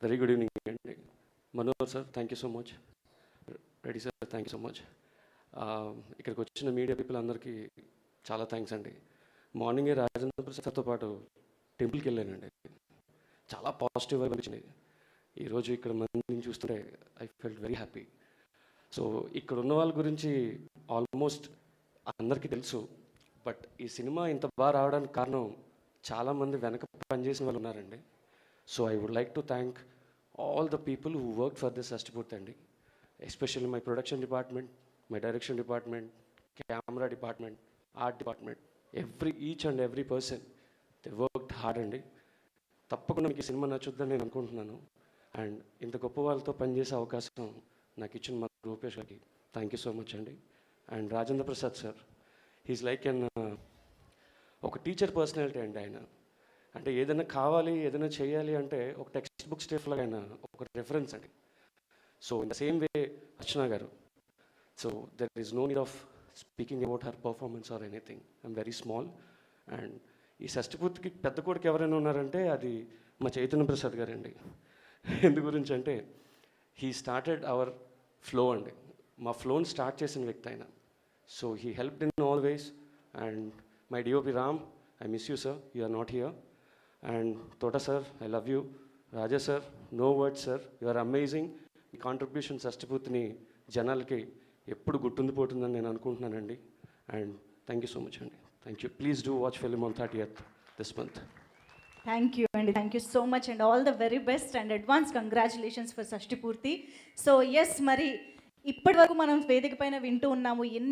Very good evening అండి. Manohar sir, thank you so much. Reddy sir, thank you so much. ఇక్కడికి వచ్చిన media people అందరికీ చాలా థ్యాంక్స్ అండి. మార్నింగే రాజేంద్ర ప్రసాద్తో పాటు టెంపుల్కి వెళ్ళానండి. చాలా పాజిటివ్గా అనిపించింది. ఈరోజు ఇక్కడ మందిని చూస్తుంటే I felt very happy. So ఇక్కడ ఉన్న వాళ్ళ గురించి ఆల్మోస్ట్ అందరికీ తెలుసు. బట్ ఈ సినిమా ఇంత బాగా రావడానికి కారణం చాలామంది వెనక పనిచేసిన వాళ్ళు ఉన్నారండి. So I would like to thank all the people who worked for this Sastipurthi andi, especially my production department, my direction department, camera department, art department, each and every person, they worked hard andi. తప్పకుండా మీకు ఈ cinema నచ్చుద్దని నేను అనుకుంటున్నాను. And ఇంత గొప్ప వాళ్ళతో పనిచేసే అవకాశం నాకు ఇచ్చిన మా రూపేష్ గారికి థ్యాంక్ యూ సో మచ్ అండి. And Rajendra Prasad sir, he's like ఒక టీచర్ పర్సనాలిటీ అండి ఆయన. అంటే ఏదైనా కావాలి, ఏదైనా చేయాలి అంటే ఒక టెక్స్ట్ బుక్ స్టేఫ్ లాగా ఆయన ఒక రెఫరెన్స్ అండి. So in the same way Archana గారు. So there is no need of speaking about her performance or anything. I'm very small. And ఈ షష్టిపూర్తికి పెద్ద కొడుకు ఎవరైనా ఉన్నారంటే అది మా చైతన్య ప్రసాద్ గారండి. ఎందు గురించి అంటే హీ స్టార్టెడ్ అవర్ ఫ్లో అండి. మా ఫ్లోని స్టార్ట్ చేసిన వ్యక్తి ఆయన. So he helped in all ways. And my DOP Ram, I miss you sir, you are not here. And Thota sir, I love you. Raja sir, no words sir, you are amazing. ఈ contribution షష్టిపూర్తిని జనాలకి ఎప్పుడు గుర్తుండిపోతుందని నేను అనుకుంటున్నానండి. And thank you so much అండి. Thank you. Please do watch film on 30th this month. Thank you అండి, thank you so much and all the very best and advance congratulations for షష్టిపూర్తి. So yes, మరి ఇప్పటి వరకు మనం వేదిక పైన వింటూ ఉన్నాము ఎన్ని